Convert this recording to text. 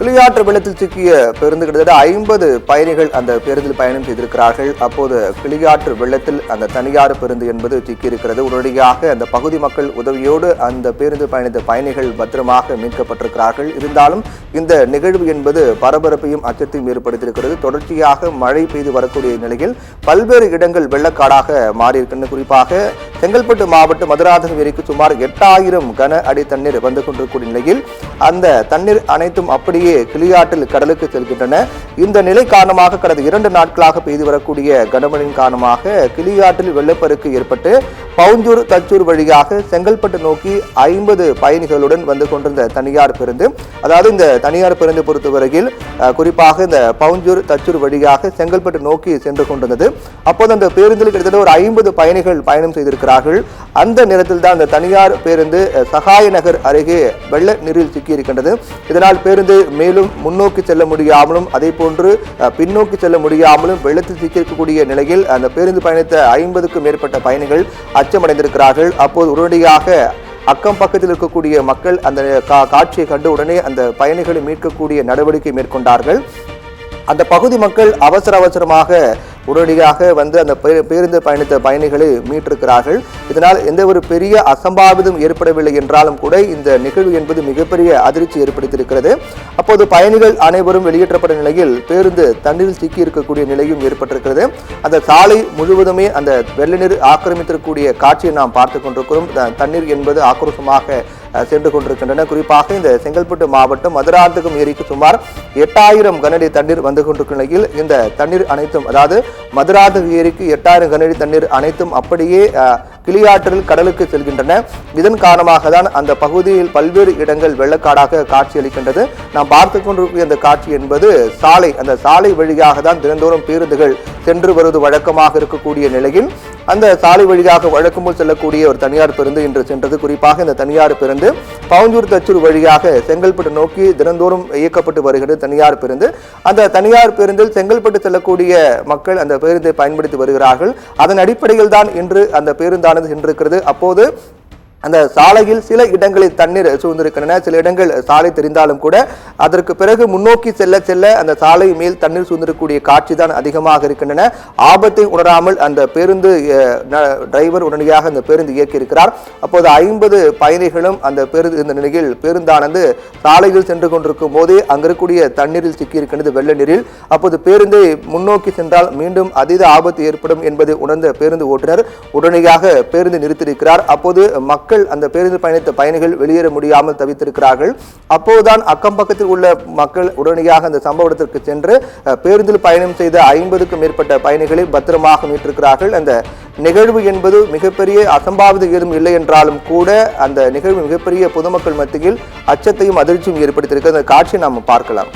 கிளியாற்று வெள்ளத்தில் சிக்கிய பேருந்து கிட்டத்தட்ட 50 பயணிகள் அந்த பேருந்தில் பயணம் செய்திருக்கிறார்கள். அப்போது கிளியாற்று வெள்ளத்தில் அந்த தனியார் பேருந்து என்பது சிக்கியிருக்கிறது. உடனடியாக அந்த பகுதி மக்கள் உதவியோடு அந்த பேருந்து பயணித்த பயணிகள் பத்திரமாக மீட்கப்பட்டிருக்கிறார்கள். இருந்தாலும் இந்த நிகழ்வு என்பது பரபரப்பையும் அச்சத்தையும் ஏற்படுத்தியிருக்கிறது. தொடர்ச்சியாக மழை பெய்து வரக்கூடிய நிலையில் பல்வேறு இடங்கள் வெள்ளக்காடாக மாறியிருக்கின்றன. குறிப்பாக செங்கல்பட்டு மாவட்டம் மதுராந்தகம் ஏரிக்கு சுமார் 8000 கன அடி தண்ணீர் வந்து கொண்டிருக்கூடிய நிலையில் அந்த தண்ணீர் அனைத்தும் அப்படியே கிளியாற்றில் கடலுக்கு செல்கின்றன. இந்த நிலை காரணமாக கடந்த 2 நாட்களாக பெய்து வரக்கூடிய கனமழையின் காரணமாக கிளியாற்றில் வெள்ளப்பெருக்கு ஏற்பட்டு பவுஞ்சூர் தச்சூர் வழியாக செங்கல்பட்டு நோக்கி 50 பயணிகளுடன் வந்து கொண்டிருந்த தனியார் பேருந்து, அதாவது இந்த தனியார் பேருந்து பொறுத்தவரையில் குறிப்பாக இந்த பவுஞ்சூர் தச்சூர் வழியாக செங்கல்பட்டு நோக்கி சென்று கொண்டிருந்தது. அப்போது அந்த பேருந்தில் கிட்டத்தட்ட ஒரு 50 பயணிகள் பயணம் செய்திருக்கிறார்கள். அந்த நேரத்தில் தான் அந்த தனியார் பேருந்து சகாய நகர் அருகே வெள்ள நீரில் சிக்கியிருக்கின்றது. இதனால் பேருந்து மேலும் முன்னோக்கி செல்ல முடியாமலும் அதே போன்று பின்னோக்கி செல்ல முடியாமலும் வெள்ளத்தில் சிக்கியிருக்கக்கூடிய நிலையில் அந்த பேருந்து பயணித்த 50க்கும் மேற்பட்ட பயணிகள் அச்சமடைந்திருக்கிறார்கள். அப்போது உடனடியாக அக்கம் பக்கத்தில் இருக்கக்கூடிய மக்கள் அந்த காட்சியை கண்டு உடனே அந்த பயணிகளை மீட்கக்கூடிய நடவடிக்கை மேற்கொண்டார்கள். அந்த பகுதி மக்கள் அவசரமாக உடனடியாக வந்து அந்த பேருந்து பயணித்த பயணிகளை மீட்டிருக்கிறார்கள். இதனால் எந்த ஒரு பெரிய அசம்பாவிதம் ஏற்படவில்லை என்றாலும் கூட இந்த நிகழ்வு என்பது மிகப்பெரிய அதிர்ச்சி ஏற்படுத்தியிருக்கிறது. அப்போது பயணிகள் அனைவரும் வெளியேற்றப்பட்ட நிலையில் பேருந்து தண்ணீரில் சிக்கி இருக்கக்கூடிய நிலையும் ஏற்பட்டிருக்கிறது. அந்த சாலை முழுவதுமே அந்த வெள்ள நீர் ஆக்கிரமித்திருக்கக்கூடிய காட்சியை நாம் பார்த்து கொண்டிருக்கிறோம். தண்ணீர் என்பது ஆக்ரோஷமாக சென்று கொண்டிருக்கின்றன. குறிப்பாக இந்த செங்கல்பட்டு மாவட்டம் மதுராந்தகம் ஏரிக்கு சுமார் 8000 கனஅடி தண்ணீர் வந்து கொண்டிருக்கும் நிலையில் இந்த தண்ணீர் அனைத்தும், அதாவது மதுராந்தகம் ஏரிக்கு 8000 கனஅடி தண்ணீர் அனைத்தும் அப்படியே கிளியாற்றில் கடலுக்கு செல்கின்றன. இதன் காரணமாக தான் அந்த பகுதியில் பல்வேறு இடங்கள் வெள்ளக்காடாக காட்சியளிக்கின்றது. நாம் பார்த்து கொண்டிருக்கிற அந்த காட்சி என்பது சாலை, அந்த சாலை வழியாக தான் தினந்தோறும் பேருந்துகள் சென்று வருவது வழக்கமாக இருக்கக்கூடிய நிலையில் அந்த சாலை வழியாக வழக்கம்போல் செல்லக்கூடிய ஒரு தனியார் பேருந்து இன்று சென்றது. குறிப்பாக இந்த தனியார் பேருந்து பவுஞ்சூர் தச்சூர் வழியாக செங்கல்பட்டு நோக்கி தினந்தோறும் இயக்கப்பட்டு வருகிறது தனியார் பேருந்து. அந்த தனியார் பேருந்தில் செங்கல்பட்டு செல்லக்கூடிய மக்கள் அந்த பேருந்தை பயன்படுத்தி வருகிறார்கள். அதன் அடிப்படையில் தான் இன்று அந்த பேருந்தானது சென்றிருக்கிறது. அப்போது அந்த சாலையில் சில இடங்களில் தண்ணீர் சூழ்ந்திருக்கின்றன. சில இடங்கள் சாலை தெரிந்தாலும் கூட அதற்கு பிறகு முன்னோக்கி செல்ல அந்த சாலை மேல் தண்ணீர் சூழ்ந்திருக்கக்கூடிய காட்சி தான் அதிகமாக இருக்கின்றன. ஆபத்தை உணராமல் அந்த பேருந்து டிரைவர் உடனடியாக அந்த பேருந்து இயக்கியிருக்கிறார். அப்போது 50 பயணிகளும் அந்த இந்த நிலையில் பேருந்தானது சாலையில் சென்று கொண்டிருக்கும் போதே அங்கிருக்கக்கூடிய தண்ணீரில் சிக்கியிருக்கின்றது வெள்ள நீரில். அப்போது பேருந்தை முன்னோக்கி சென்றால் மீண்டும் அதீத ஆபத்து ஏற்படும் என்பதை உணர்ந்த பேருந்து ஓட்டுநர் உடனடியாக பேருந்து நிறுத்தியிருக்கிறார். அப்போது மக்கள் அந்த பேருந்து பயணித்த பயணிகள் வெளியேற முடியாமல் தவித்திருக்கிறார்கள். அப்போதுதான் அக்கம் பக்கத்தில் உள்ள மக்கள் உடனடியாக அந்த சம்பவ இடத்திற்கு சென்று பேருந்தில் பயணம் செய்த 50க்கும் மேற்பட்ட பயணிகளை பத்திரமாக மீட்டிருக்கிறார்கள். அந்த நிகழ்வு என்பது மிகப்பெரிய அசம்பாவிதம் ஏதும் இல்லை என்றாலும் கூட அந்த நிகழ்வு மிகப்பெரிய பொதுமக்கள் மத்தியில் அச்சத்தையும் அதிர்ச்சியும் ஏற்படுத்தியிருக்கிறது. அந்த காட்சியை நாம் பார்க்கலாம்.